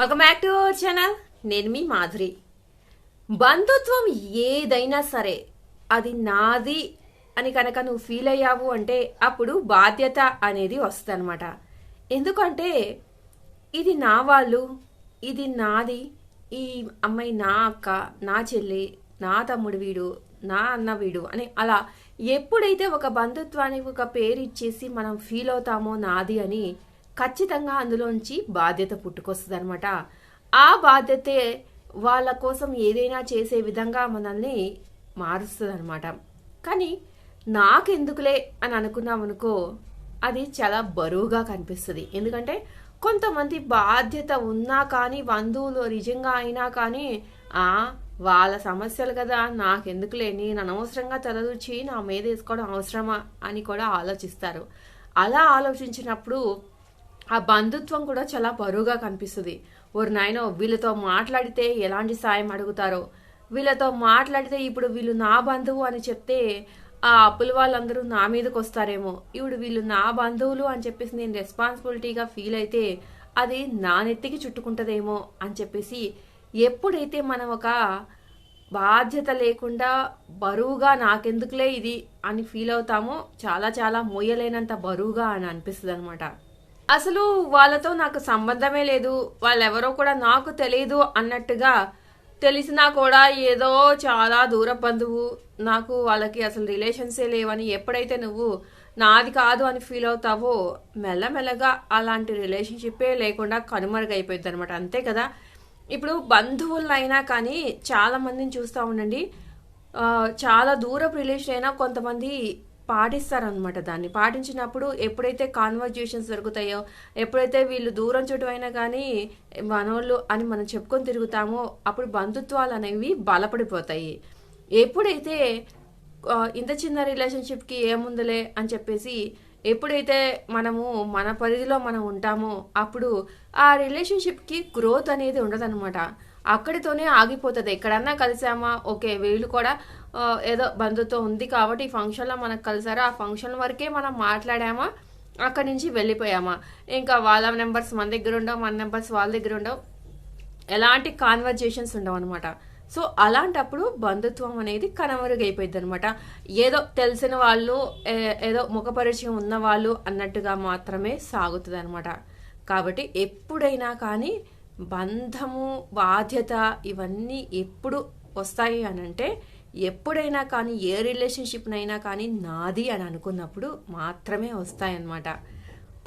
Welcome back to our channel. నేను మీ మాధురి. బంధుత్వం ఏదైనా సరే అది నాది అని కనుక నువ్వు ఫీల్ అయ్యావు అంటే అప్పుడు బాధ్యత అనేది వస్తుంది అనమాట. ఎందుకంటే ఇది నా వాళ్ళు, ఇది నాది, ఈ అమ్మాయి నా అక్క, నా చెల్లి, నా తమ్ముడు వీడు, నా అన్న వీడు అని అలా ఎప్పుడైతే ఒక బంధుత్వానికి ఒక పేరు ఇచ్చేసి మనం ఫీల్ అవుతామో నాది అని, ఖచ్చితంగా అందులోంచి బాధ్యత పుట్టుకొస్తుంది అనమాట. ఆ బాధ్యతే వాళ్ళ కోసం ఏదైనా చేసే విధంగా మనల్ని మారుస్తుంది అనమాట. కానీ నాకెందుకులే అని అనుకున్నాం అనుకో, అది చాలా బరువుగా కనిపిస్తుంది. ఎందుకంటే కొంతమంది బాధ్యత ఉన్నా కానీ, బంధువులు నిజంగా అయినా కానీ వాళ్ళ సమస్యలు కదా, నాకెందుకులే, నేను అనవసరంగా తలదూచి నా మీద వేసుకోవడం అవసరమా అని కూడా ఆలోచిస్తారు. అలా ఆలోచించినప్పుడు ఆ బంధుత్వం కూడా చాలా బరువుగా కనిపిస్తుంది. ఓరు నాయనో, వీళ్ళతో మాట్లాడితే ఎలాంటి సాయం అడుగుతారో, వీళ్ళతో మాట్లాడితే ఇప్పుడు వీళ్ళు నా బంధువు అని చెప్తే ఆ అప్పుల వాళ్ళందరూ నా మీదకి వస్తారేమో, ఇప్పుడు వీళ్ళు నా బంధువులు అని చెప్పేసి నేను రెస్పాన్సిబిలిటీగా ఫీల్ అయితే అది నా నెత్తికి చుట్టుకుంటుందేమో అని చెప్పేసి ఎప్పుడైతే మనం ఒక బాధ్యత లేకుండా బరువుగా నాకెందుకులే ఇది అని ఫీల్ అవుతామో, చాలా చాలా మోయలేనంత బరువుగా అని అనిపిస్తుంది అనమాట. అసలు వాళ్ళతో నాకు సంబంధమే లేదు, వాళ్ళెవరో కూడా నాకు తెలియదు అన్నట్టుగా తెలిసినా కూడా ఏదో చాలా దూర బంధువు, నాకు వాళ్ళకి అసలు రిలేషన్సే లేవని ఎప్పుడైతే నువ్వు నాది కాదు అని ఫీల్ అవుతావో, మెల్లమెల్లగా అలాంటి రిలేషన్షిప్పే లేకుండా కనుమరుగైపోయింది అనమాట. అంతే కదా. ఇప్పుడు బంధువులైనా కానీ చాలా మందిని చూస్తూ ఉండండి, చాలా దూరపు రిలేషన్ అయినా కొంతమంది పాటిస్తారనమాట. దాన్ని పాటించినప్పుడు ఎప్పుడైతే కాన్వర్జేషన్స్ జరుగుతాయో, ఎప్పుడైతే వీళ్ళు దూరం చుట్టూ అయినా కానీ మనోళ్ళు అని మనం చెప్పుకొని తిరుగుతామో, అప్పుడు బంధుత్వాలు అనేవి బలపడిపోతాయి. ఎప్పుడైతే ఇంత చిన్న రిలేషన్షిప్కి ఏముందిలే అని చెప్పేసి ఎప్పుడైతే మనము మన పరిధిలో మనం ఉంటామో, అప్పుడు ఆ రిలేషన్షిప్కి గ్రోత్ అనేది ఉండదన్నమాట. అక్కడితోనే ఆగిపోతుంది. ఎక్కడన్నా కలిసామా, ఓకే వీళ్ళు కూడా ఏదో బంధుత్వం ఉంది కాబట్టి ఈ ఫంక్షన్లో మనకు కలిసారా, ఆ ఫంక్షన్ వరకే మనం మాట్లాడామా, అక్కడి నుంచి వెళ్ళిపోయామా, ఇంకా వాళ్ళ నెంబర్స్ మన దగ్గర ఉండవు, మన నెంబర్స్ వాళ్ళ దగ్గర ఉండవు, ఎలాంటి కాన్వర్జేషన్స్ ఉండవు అనమాట. సో అలాంటప్పుడు బంధుత్వం అనేది కనుమరుగైపోయింది అనమాట. ఏదో తెలిసిన వాళ్ళు, ఏదో ముఖపరిచయం ఉన్న వాళ్ళు అన్నట్టుగా మాత్రమే సాగుతుంది అనమాట. కాబట్టి ఎప్పుడైనా కానీ బంధము, బాధ్యత ఇవన్నీ ఎప్పుడు వస్తాయి అని అంటే, ఎప్పుడైనా కానీ ఏ రిలేషన్షిప్నైనా కానీ నాది అని అనుకున్నప్పుడు మాత్రమే వస్తాయన్నమాట.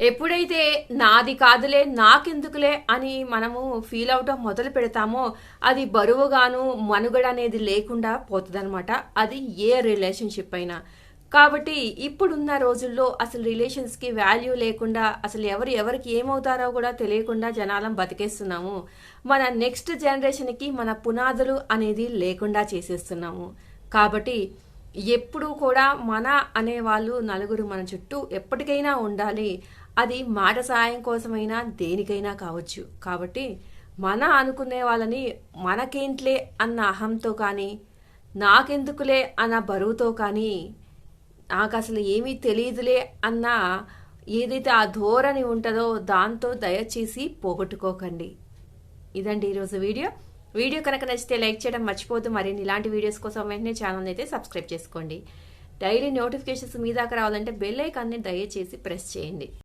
ఎప్పుడైతే నాది కాదులే, నాకెందుకులే అని మనము ఫీల్ అవటం మొదలు పెడతామో, అది బరువుగాను మనుగడ అనేది లేకుండా పోతుందన్నమాట. అది ఏ రిలేషన్షిప్ అయినా. కాబట్టి ఇప్పుడున్న రోజుల్లో అసలు రిలేషన్స్కి వాల్యూ లేకుండా, అసలు ఎవరికి ఏమవుతారో కూడా తెలియకుండా జనాలం బతికేస్తున్నాము. మన నెక్స్ట్ జనరేషన్కి మన పునాదులు అనేది లేకుండా చేసేస్తున్నాము. కాబట్టి ఎప్పుడూ కూడా మన అనేవాళ్ళు నలుగురు మన చుట్టూ ఎప్పటికైనా ఉండాలి. అది మాట సాయం కోసమైనా దేనికైనా కావచ్చు. కాబట్టి మన అనుకునే వాళ్ళని మనకేంట్లే అన్న అహంతో కానీ, నాకెందుకులే అన్న బరువుతో కానీ, నాకు అసలు ఏమీ తెలియదులే అన్న ఏదైతే ఆ ధోరణి ఉంటుందో దాంతో దయచేసి పోగొట్టుకోకండి. ఇదండి ఈరోజు వీడియో కనుక నచ్చితే లైక్ చేయడం మర్చిపోద్దు. మరిన్ని ఇలాంటి వీడియోస్ కోసం వెంటనే ఛానల్ అయితే సబ్స్క్రైబ్ చేసుకోండి. డైలీ నోటిఫికేషన్స్ మీ దాకా రావాలంటే బెల్ ఐకాన్ని దయచేసి ప్రెస్ చేయండి.